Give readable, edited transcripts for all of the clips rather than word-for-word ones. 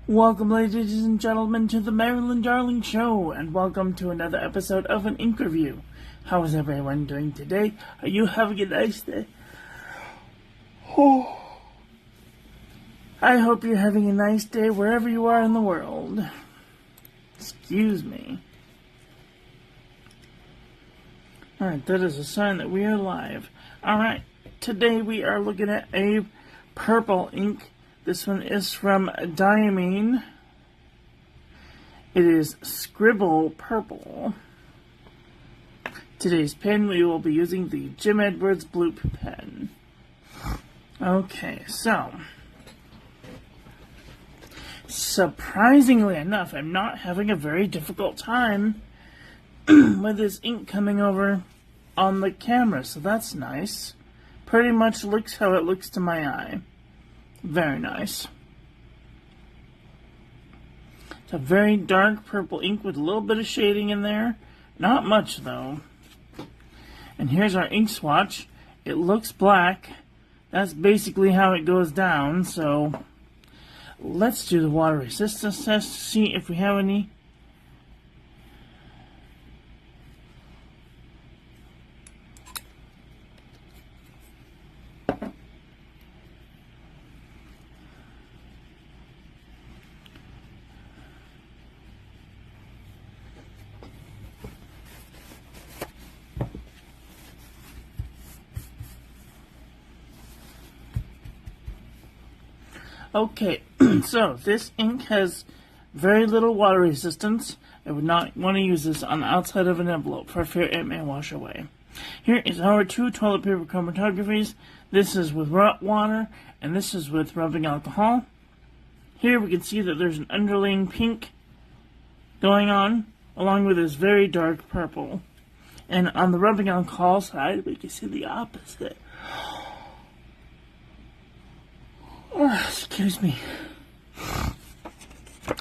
Welcome, ladies and gentlemen, to the Marilyn Darling Show, and welcome to another episode of an ink review. How is everyone doing today? Are you having a nice day? Oh. I hope you're having a nice day wherever you are in the world. Excuse me. Alright, that is a sign that we are live. Alright, today we are looking at a purple ink. This one is from Diamine. It is Scribble Purple. Today's pen, we will be using the Jim Edwards Bloop pen. Okay, so surprisingly enough, I'm not having a very difficult time with this ink coming over on the camera, so that's nice. Pretty much looks how it looks to my eye. Very nice. It's a very dark purple ink with a little bit of shading in there. Not much, though. And here's our ink swatch. It looks black. That's basically how it goes down, so let's do the water resistance test to see if we have any. Okay, so this ink has very little water resistance. I would not want to use this on the outside of an envelope for fear it may wash away. Here is our two toilet paper chromatographies. This is with water, and this is with rubbing alcohol. Here we can see that there's an underlying pink going on, along with this very dark purple. And on the rubbing alcohol side, we can see the opposite. Oh, excuse me.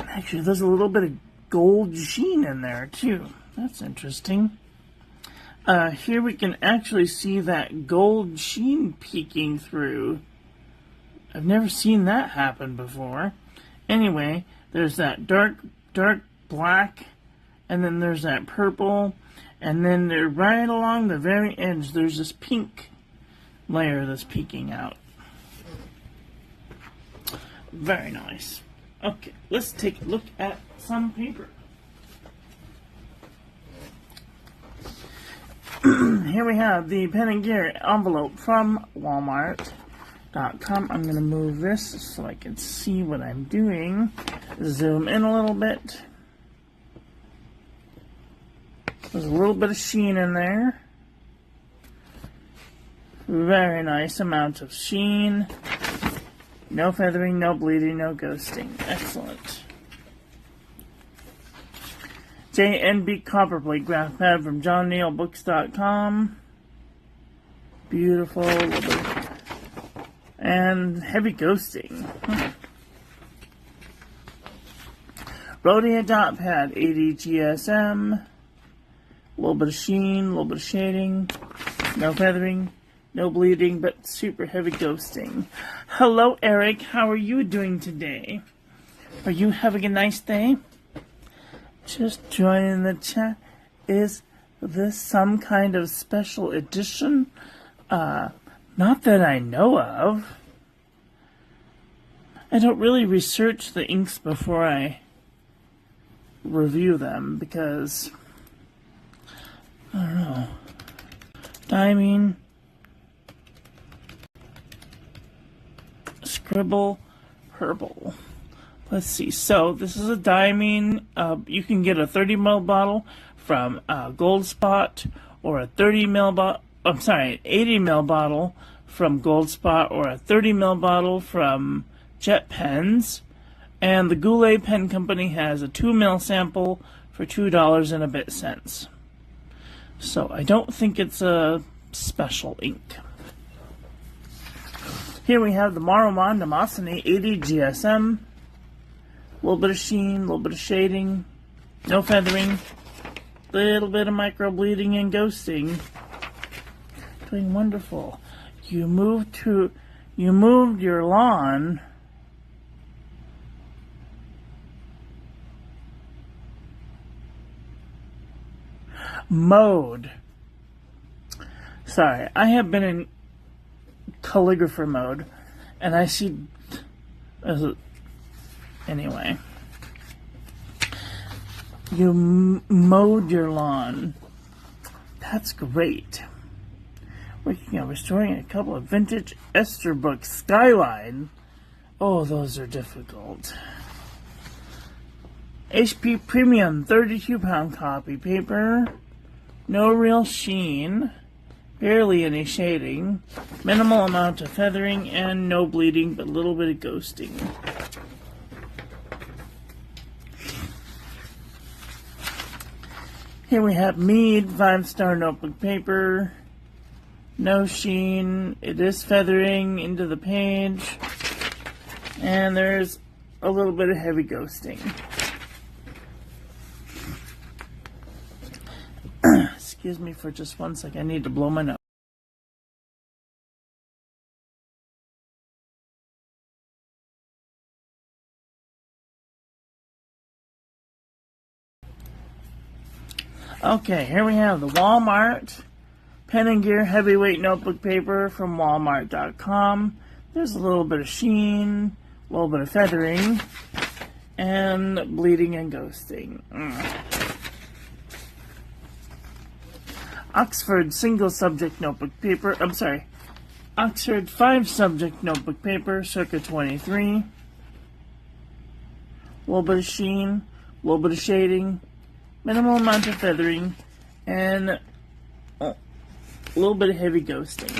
Actually, there's a little bit of gold sheen in there, too. That's interesting. Here we can actually see that gold sheen peeking through. I've never seen that happen before. Anyway, there's that dark black, and then there's that purple, and then right along the very edge, there's this pink layer that's peeking out. Very nice. Okay, let's take a look at some paper. Here we have the Pen and Gear envelope from Walmart.com. I'm going to move this so I can see what I'm doing. Zoom in a little bit. There's a little bit of sheen in there. Very nice amount of sheen. No feathering, no bleeding, no ghosting. Excellent. JNB Copperplate Graph Pad from JohnNeilBooks.com. Beautiful. And heavy ghosting. Rhodia Dot Pad 80 GSM. A little bit of sheen, a little bit of shading. No feathering. No bleeding, but super heavy ghosting. Hello, Eric. How are you doing today? Are you having a nice day? Just joining the chat. Is this some kind of special edition? Not that I know of. I don't really research the inks before I review them because I don't know. Diamine. Scribble Purple. Let's see. So this is a Diamine. You can get a 30 ml bottle from Gold Spot, or a 30 ml bottle. I'm sorry, an 80 ml bottle from Gold Spot, or a 30 ml bottle from Jet Pens. And the Goulet Pen Company has a 2 ml sample for $2 and a bit cents. So I don't think it's a special ink. Here we have the Maruman Damascene 80 GSM. A little bit of sheen, a little bit of shading, no feathering, a little bit of micro bleeding and ghosting. Doing wonderful. You moved your lawn Mode. Sorry, I have been in calligrapher mode, and I see. Anyway, you mowed your lawn. That's great. Working on restoring a couple of vintage Esterbrook Skyline. Oh, those are difficult. HP Premium 32-pound copy paper. No real sheen. Barely any shading. Minimal amount of feathering and no bleeding, but a little bit of ghosting. Here we have Mead 5-star notebook paper. No sheen. It is feathering into the page. And there's a little bit of heavy ghosting. Excuse me for just 1 second. I need to blow my nose. Okay, here we have the Walmart Pen and Gear Heavyweight Notebook Paper from Walmart.com. There's a little bit of sheen, a little bit of feathering, and bleeding and ghosting. Oxford Single Subject Notebook Paper. Oxford 5 Subject Notebook Paper, circa 23. A little bit of sheen, a little bit of shading, minimal amount of feathering, and a little bit of heavy ghosting.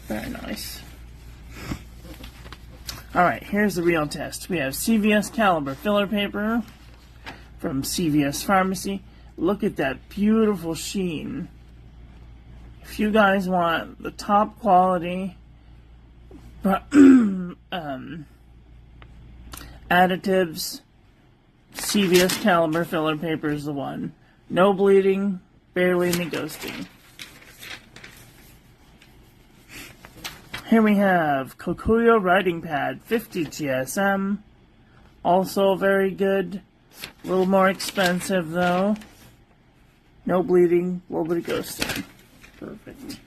Very nice. Alright, here's the real test. We have CVS Caliber Filler Paper from CVS Pharmacy. Look at that beautiful sheen. If you guys want the top quality additives, CVS Caliber Filler Paper is the one. No bleeding, barely any ghosting. Here we have Kokuyo Writing Pad 50 GSM. Also very good. A little more expensive though. No bleeding, a little bit of ghosting. Perfect.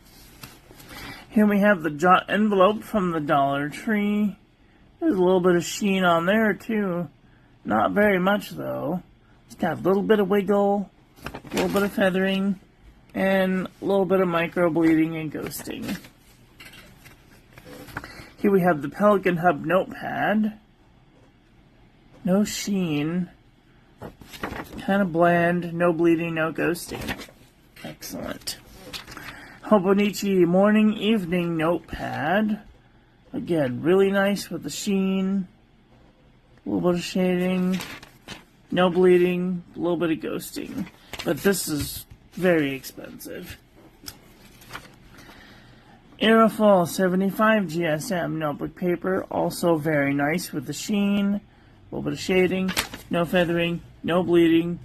Here we have the Jot envelope from the Dollar Tree. There's a little bit of sheen on there too. Not very much though. It's got a little bit of wiggle, a little bit of feathering, and a little bit of micro bleeding and ghosting. Here we have the Pelican Hub Notepad. No sheen. Kind of bland, no bleeding, no ghosting. Excellent. Hobonichi Morning Evening Notepad. Again, really nice with the sheen. A little bit of shading. No bleeding, a little bit of ghosting. But this is very expensive. Aerofol 75 GSM notebook paper, also very nice with the sheen, a little bit of shading, no feathering, no bleeding,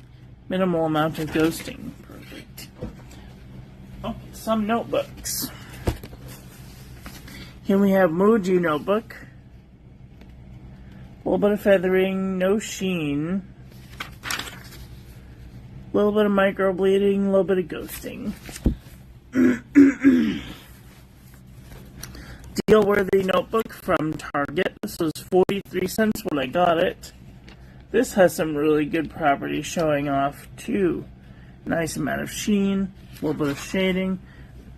minimal amount of ghosting. Perfect. Okay, some notebooks. Here we have Muji notebook, a little bit of feathering, no sheen, a little bit of micro bleeding, a little bit of ghosting. Deal-worthy notebook from Target. This was 43 cents when I got it. This has some really good properties showing off too. Nice amount of sheen, a little bit of shading.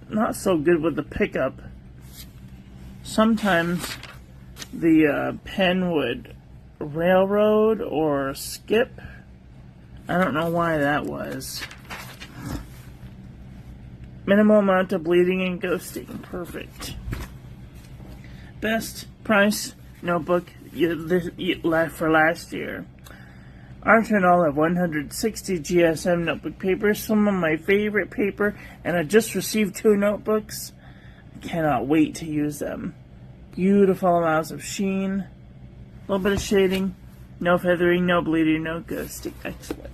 Not so good with the pickup. Sometimes the pen would railroad or skip. I don't know why that was. Minimal amount of bleeding and ghosting. Perfect. Best price notebook for last year. Arsenal of 160 GSM notebook paper. Some of my favorite paper, and I just received 2 notebooks. I cannot wait to use them. Beautiful amounts of sheen, a little bit of shading, no feathering, no bleeding, no ghosting. Excellent.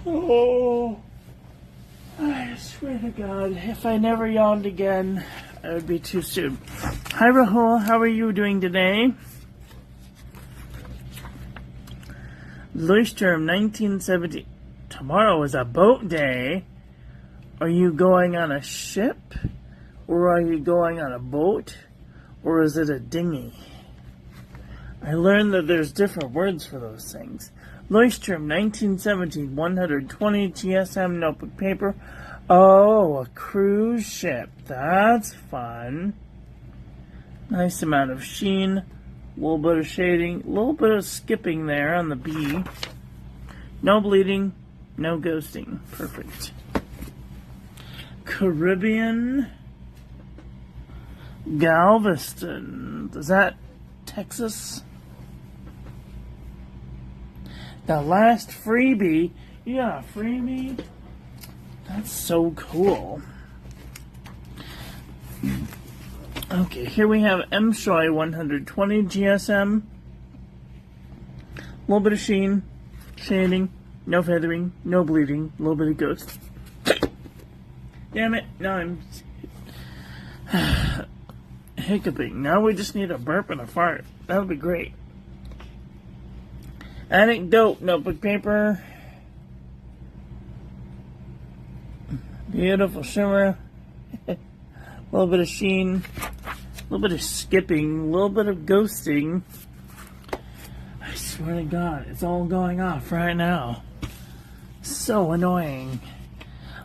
Oh, I swear to God, if I never yawned again, it would be too soon. Hi Rahul, how are you doing today? Leuchtturm 1970 tomorrow is a boat day. Are you going on a ship? Or are you going on a boat? Or is it a dinghy? I learned that there's different words for those things. Leuchtturm, 1917, 120 GSM notebook paper. Oh, a cruise ship. That's fun. Nice amount of sheen. A little bit of shading. A little bit of skipping there on the B. No bleeding. No ghosting. Perfect. Caribbean. Galveston. Is that Texas? The last freebie. You got a freebie? That's so cool. Okay, here we have M. Shoy 120 GSM. A little bit of sheen, shading, no feathering, no bleeding, a little bit of ghost. Damn it, now I'm hiccuping. Now we just need a burp and a fart. That would be great. Anecdote notebook paper. Beautiful shimmer. A little bit of sheen. A little bit of skipping. A little bit of ghosting. I swear to God, it's all going off right now. So annoying.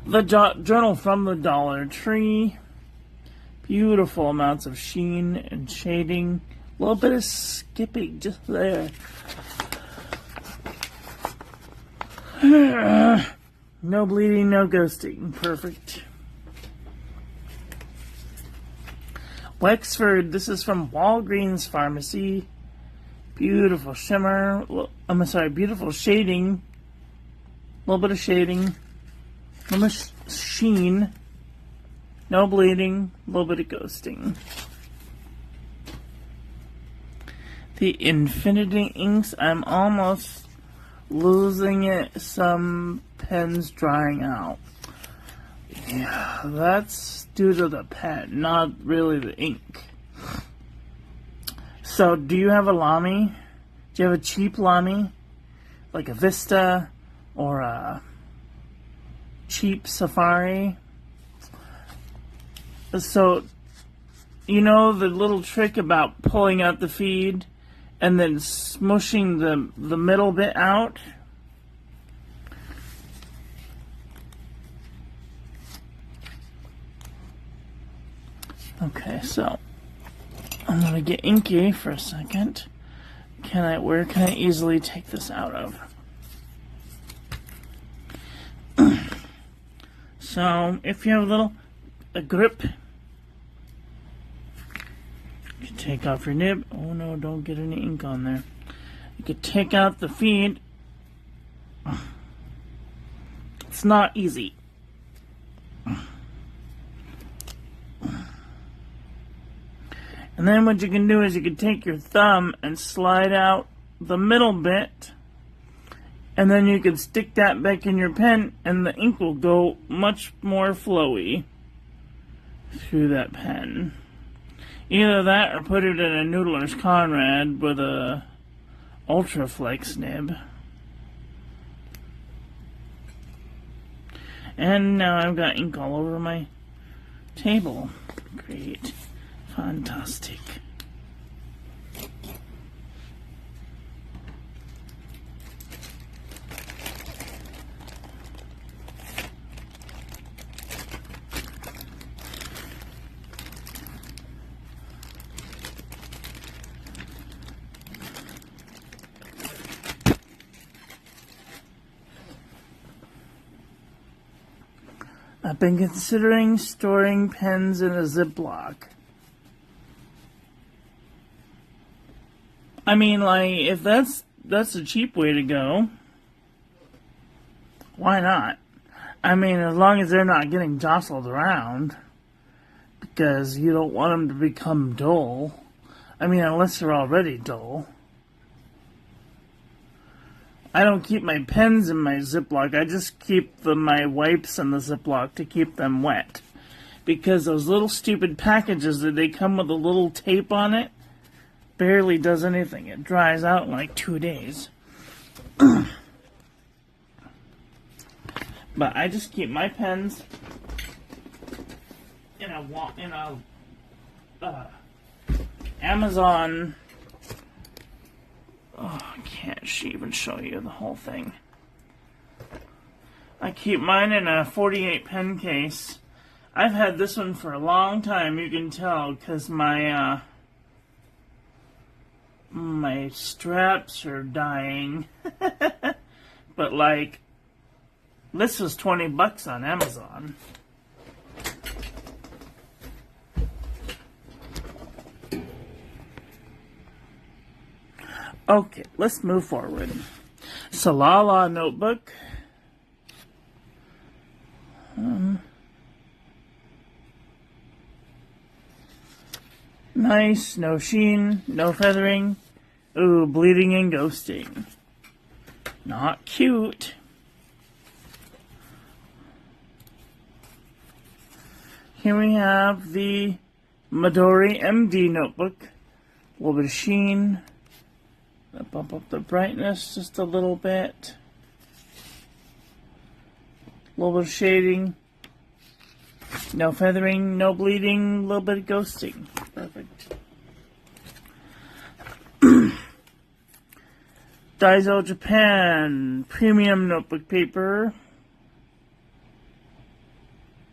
The journal from the Dollar Tree. Beautiful amounts of sheen and shading. A little bit of skipping just there. No bleeding, no ghosting. Perfect. Wexford, this is from Walgreens Pharmacy. Beautiful shimmer. I'm sorry, beautiful shading. A little bit of shading. A little bit of sheen. No bleeding. A little bit of ghosting. The Infinity Inks, I'm almost losing it. Some pens drying out. Yeah, that's due to the pen, not really the ink. So, do you have a Lamy? Do you have a cheap Lamy? Like a Vista or a cheap Safari? So, you know the little trick about pulling out the feed and then smushing the middle bit out? Okay, so I'm gonna get inky for a second. Where can I easily take this out of? So if you have a grip, you can take off your nib. Oh no, don't get any ink on there. You could take out the feed. It's not easy. And then what you can do is you can take your thumb and slide out the middle bit, and then you can stick that back in your pen and the ink will go much more flowy through that pen. Either that or put it in a Noodler's Conrad with a Ultraflex nib. And now I've got ink all over my table. Great. Fantastic. I've been considering storing pens in a Ziploc. I mean, like, if that's a cheap way to go, why not? I mean, as long as they're not getting jostled around, because you don't want them to become dull. I mean, unless they're already dull. I don't keep my pens in my Ziploc. I just keep my wipes in the Ziploc to keep them wet. Because those little stupid packages that they come with a little tape on it barely does anything. It dries out in like 2 days. But I just keep my pens in a Amazon. Oh, I can't even show you the whole thing. I keep mine in a 48 pen case. I've had this one for a long time, you can tell, because my my straps are dying. But like, this was $20 on Amazon. Okay, let's move forward. Salala notebook. Nice, no sheen, no feathering. Ooh, bleeding and ghosting. Not cute. Here we have the Midori MD notebook. A little bit of sheen. Bump up the brightness just a little bit. A little bit of shading. No feathering, no bleeding, a little bit of ghosting. Perfect. Daiso Japan premium notebook paper.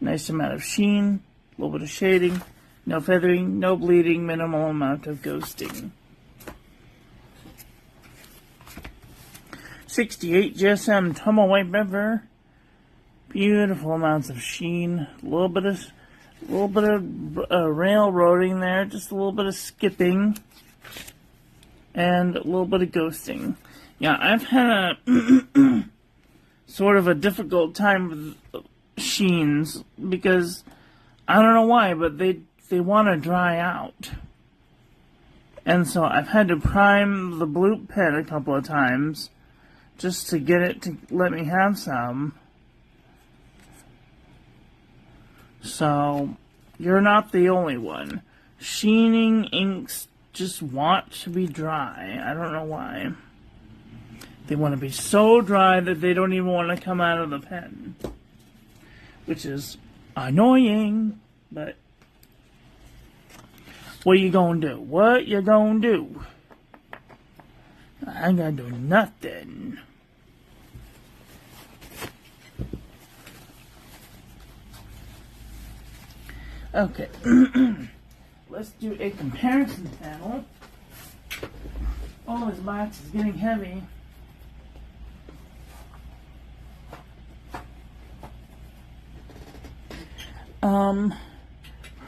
Nice amount of sheen, a little bit of shading, no feathering, no bleeding, minimal amount of ghosting. 68 GSM Tomo White Pepper. Beautiful amounts of sheen, a little bit of railroading there, just a little bit of skipping, and a little bit of ghosting. Yeah, I've had a sort of a difficult time with sheens because I don't know why, but they want to dry out, and so I've had to prime the Bloop pen a couple of times just to get it to let me have some. So, you're not the only one. Sheening inks just want to be dry. I don't know why. They want to be so dry that they don't even want to come out of the pen. Which is annoying, but what you gonna do? What you gonna do? I ain't gonna do nothing. Okay, let's do a comparison panel. Oh, this box is getting heavy.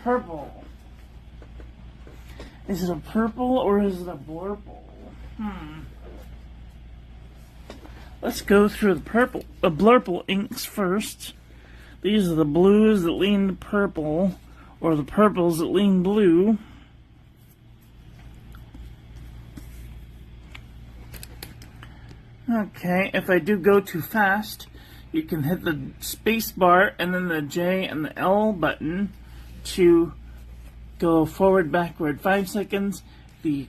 Purple. Is it a purple or is it a blurple? Let's go through the blurple inks first. These are the blues that lean purple, or the purples that lean blue. Okay, if I do go too fast, you can hit the space bar and then the J and the L button to go forward, backward 5 seconds. The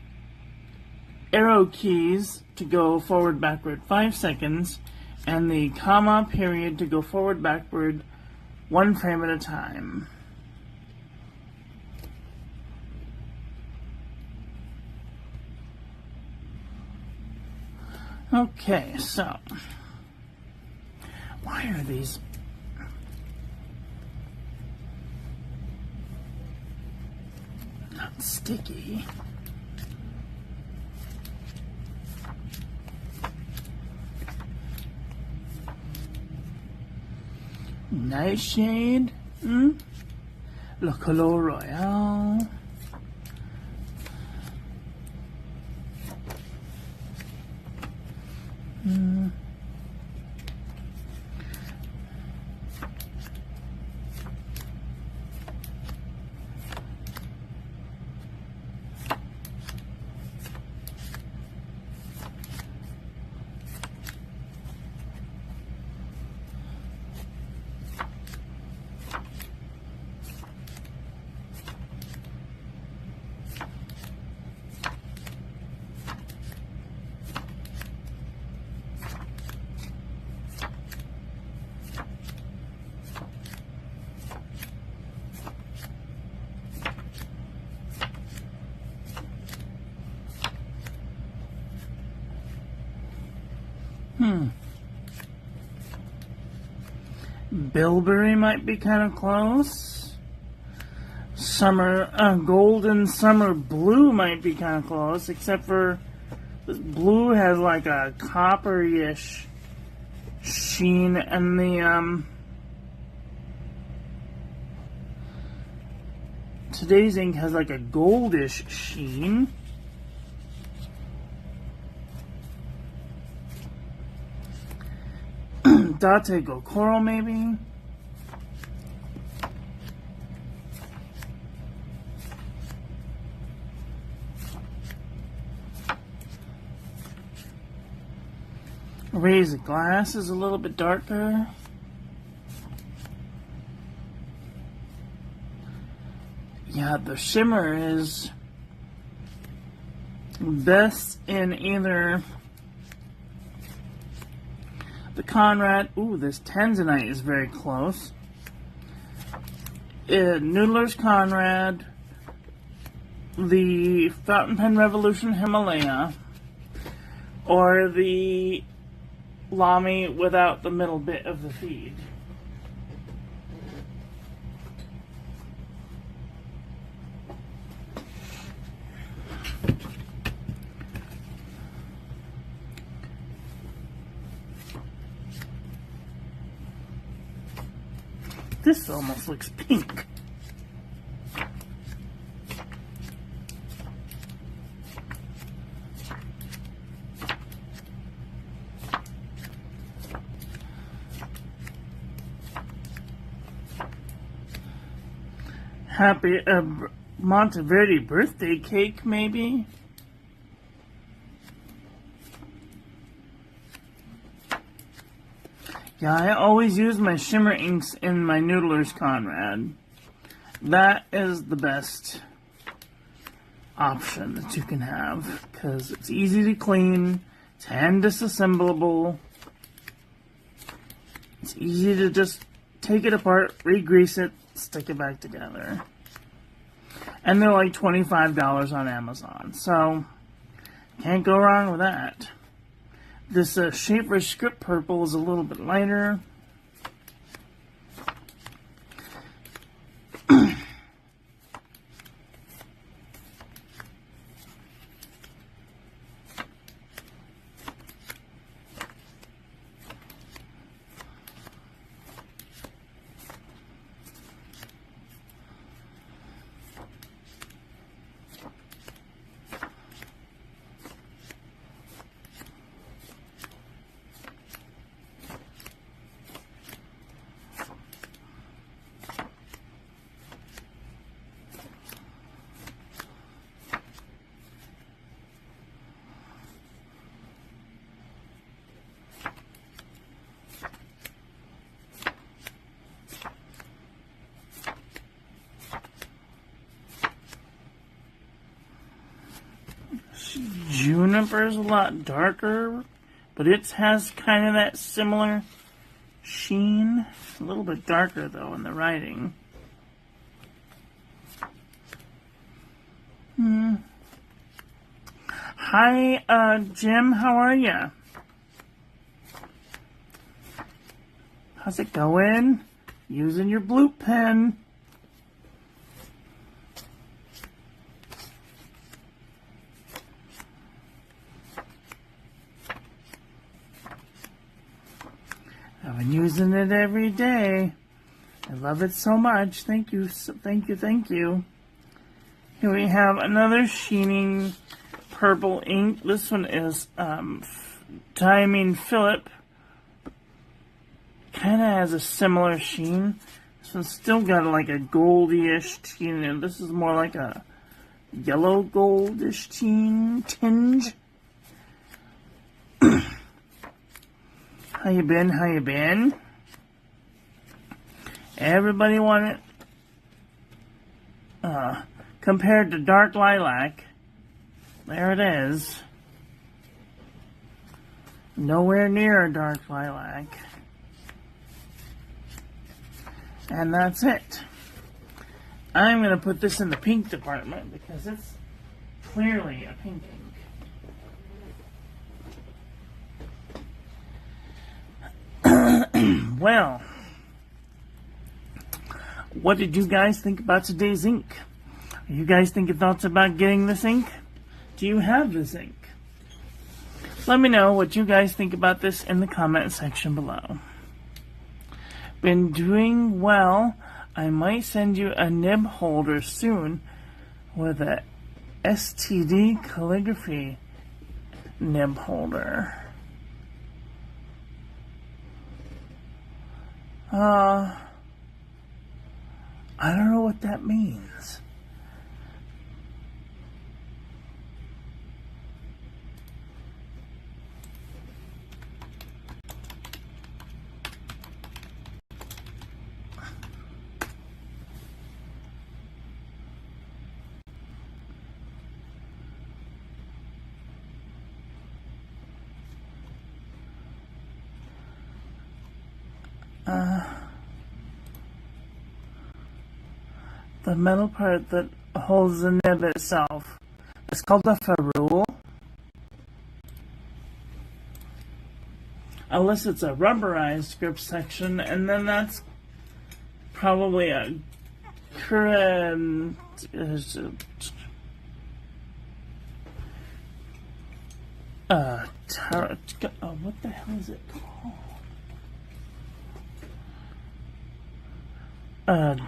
arrow keys to go forward, backward 5 seconds. And the comma period to go forward, backward 1 frame at a time. Okay, so why are these not sticky? Nightshade, Le Color Royale. Bilberry might be kind of close. Golden Summer Blue might be kind of close, except for this blue has like a coppery-ish sheen, and the today's ink has like a goldish sheen. Date Go Coral, maybe. Raised Glass is a little bit darker. Yeah, the shimmer is best in either the Conrad. Ooh, this Tanzanite is very close. Noodler's Conrad, the Fountain Pen Revolution Himalaya, or the Lamy without the middle bit of the feed. This almost looks pink. Happy Monteverde birthday cake, maybe? Yeah, I always use my shimmer inks in my Noodler's Conrad. That is the best option that you can have, because it's easy to clean, it's hand disassemblable, it's easy to just take it apart, re-grease it, stick it back together. And they're like $25 on Amazon, so can't go wrong with that. This Schaefer Script Purple is a little bit lighter. Juniper is a lot darker, but it has kind of that similar sheen. A little bit darker, though, in the writing. Hi, Jim. How are ya? How's it going? Using your blue pen. I've been using it every day. I love it so much. Thank you, thank you, thank you. Here we have another sheening purple ink. This one is Diamine Phillip. Kind of has a similar sheen. This one's still got like a goldy-ish sheen, and this is more like a yellow goldish tinge. How you been? How you been? Everybody want it compared to Dark Lilac. There it is. Nowhere near a Dark Lilac. And that's it. I'm going to put this in the pink department because it's clearly a pink ink. Well, what did you guys think about today's ink? Are you guys thinking thoughts about getting this ink? Do you have this ink? Let me know what you guys think about this in the comment section below. Been doing well. I might send you a nib holder soon with a STD calligraphy nib holder. I don't know what that means. The metal part that holds the nib itself. It's called a ferrule. Unless it's a rubberized script section, and then that's probably a current. What the hell is it called?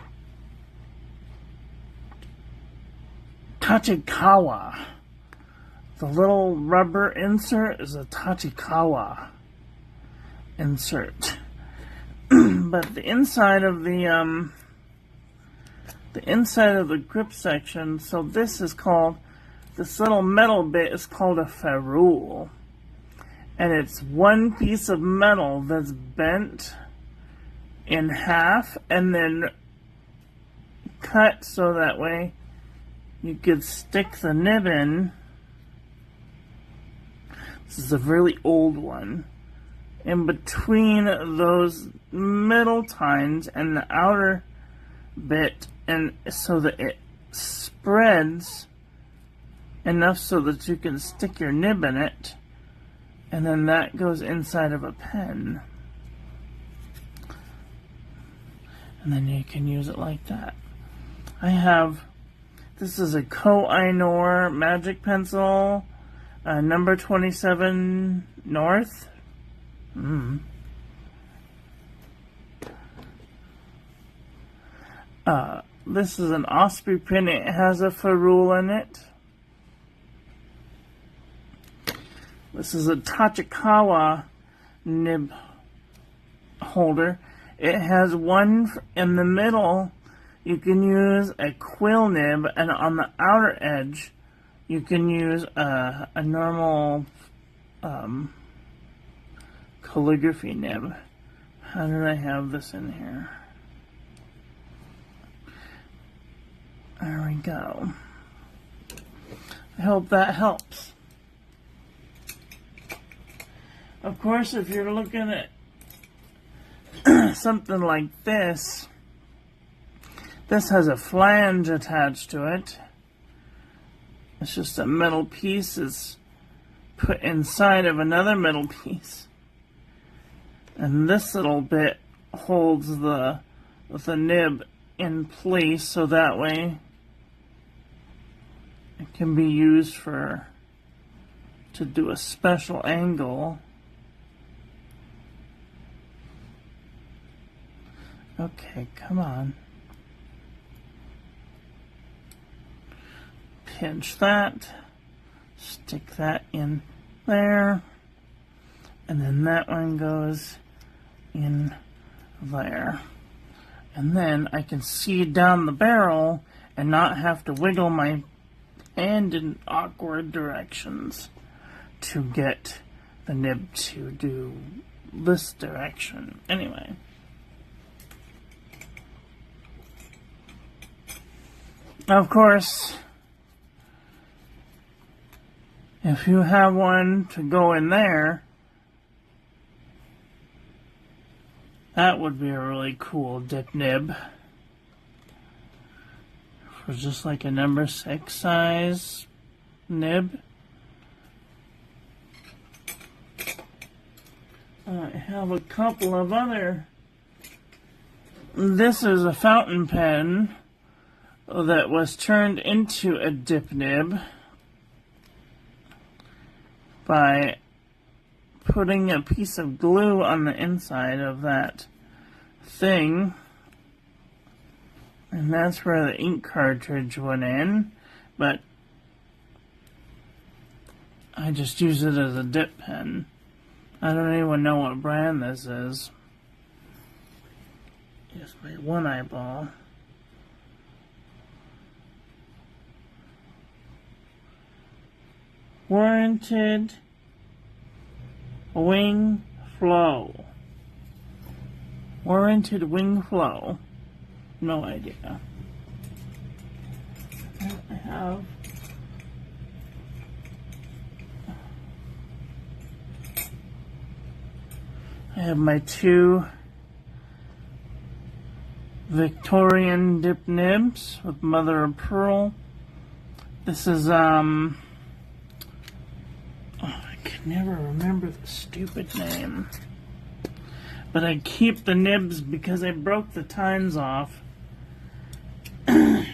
Tachikawa. The little rubber insert is a Tachikawa insert. But the inside of the grip section, so this little metal bit is called a ferrule. And it's one piece of metal that's bent in half and then cut so that way you could stick the nib in. This is a really old one. In between those middle tines and the outer bit, and so that it spreads enough so that you can stick your nib in it, and then that goes inside of a pen. And then you can use it like that. This is a Koh-i-Noor magic pencil, number 27 North. This is an Osprey pen. It has a ferrule in it. This is a Tachikawa nib holder. It has one in the middle. You can use a quill nib, and on the outer edge, you can use a normal calligraphy nib. How did I have this in here? There we go. I hope that helps. Of course, if you're looking at something like this, this has a flange attached to it. It's just a metal piece is put inside of another metal piece. And this little bit holds the nib in place, so that way it can be used to do a special angle. Okay, come on. Pinch that, stick that in there, and then that one goes in there. And then I can see down the barrel and not have to wiggle my hand in awkward directions to get the nib to do this direction. Anyway. Of course, if you have one to go in there, that would be a really cool dip nib. For just like a number 6 size nib. I have a couple of other This is a fountain pen that was turned into a dip nib by putting a piece of glue on the inside of that thing, and that's where the ink cartridge went in, but I just use it as a dip pen. I don't even know what brand this is. Just my one eyeball. Warranted wing flow. Warranted wing flow. No idea. I have my two Victorian dip nibs with mother of pearl. This is I can never remember the stupid name, but I keep the nibs because I broke the tines off. This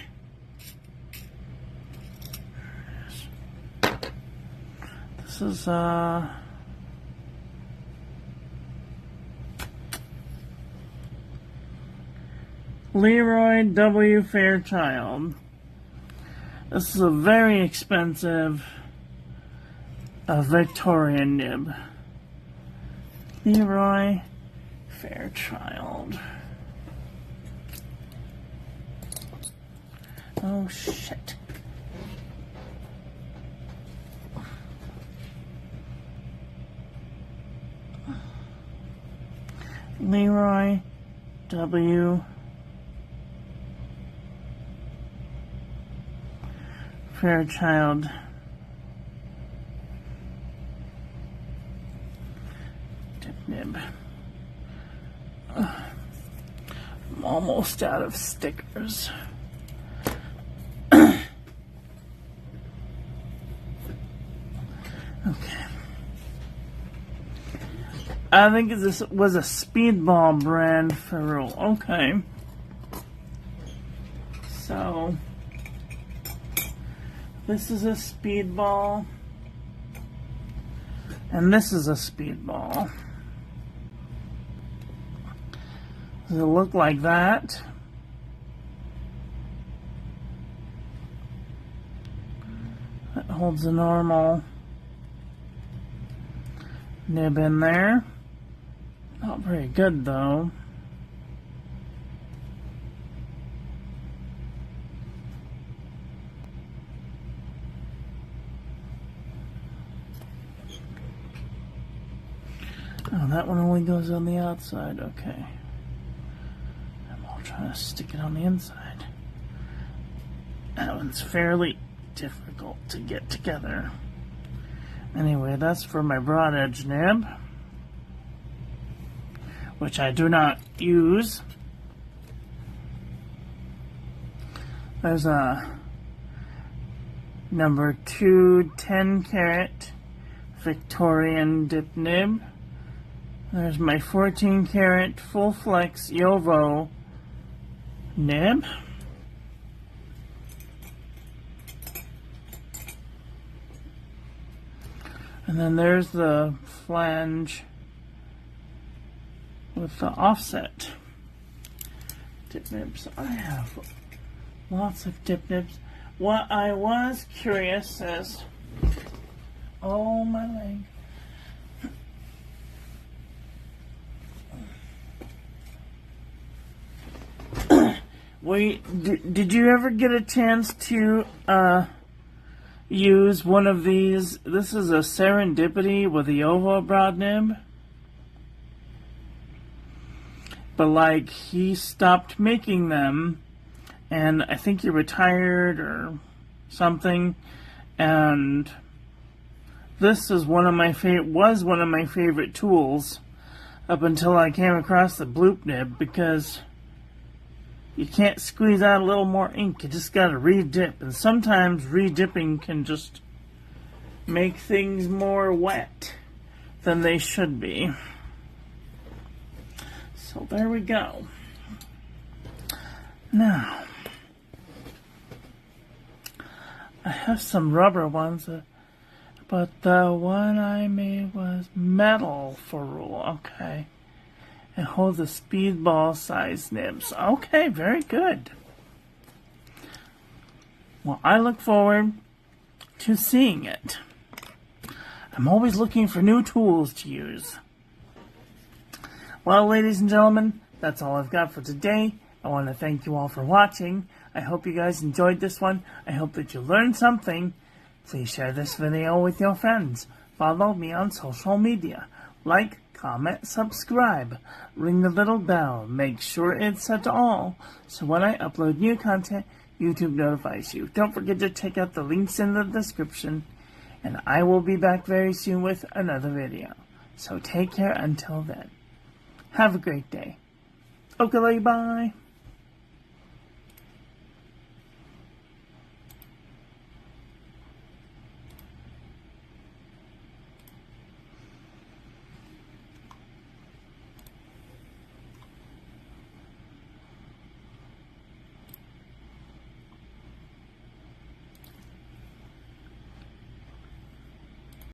is Leroy W. Fairchild. This is a very expensive Victorian nib. Leroy Fairchild. Oh shit. Leroy W. Fairchild. Dip nib. I'm almost out of stickers. Okay. I think this was a Speedball brand for real. Okay. So this is a Speedball, and this is a Speedball. Does it look like that? That holds a normal nib in there. Not very good though. Oh, that one only goes on the outside. Okay. And I'll try to stick it on the inside. That one's fairly difficult to get together. Anyway, that's for my broad edge nib, which I do not use. There's a number 2 10-carat Victorian dip nib. There's my 14-carat full flex Yovo nib. And then there's the flange with the offset dip nibs. I have lots of dip nibs. What I was curious is, oh my leg. Wait, did you ever get a chance to use one of these? This is a Serendipity with a Yovo broad nib. But like, he stopped making them, and I think he retired or something, and this is one of my favorite tools up until I came across the bloop nib, because you can't squeeze out a little more ink. You just gotta re-dip. And sometimes re-dipping can just make things more wet than they should be. So there we go. Now, I have some rubber ones, but the one I made was metal for rule. Okay. It holds a speedball size nibs. Okay, very good. Well, I look forward to seeing it. I'm always looking for new tools to use. Well, ladies and gentlemen, that's all I've got for today. I want to thank you all for watching. I hope you guys enjoyed this one. I hope that you learned something. Please share this video with your friends. Follow me on social media. Like, comment, subscribe. Ring the little bell. Make sure it's set to all, so when I upload new content, YouTube notifies you. Don't forget to check out the links in the description, and I will be back very soon with another video. So take care until then. Have a great day. Okay, bye.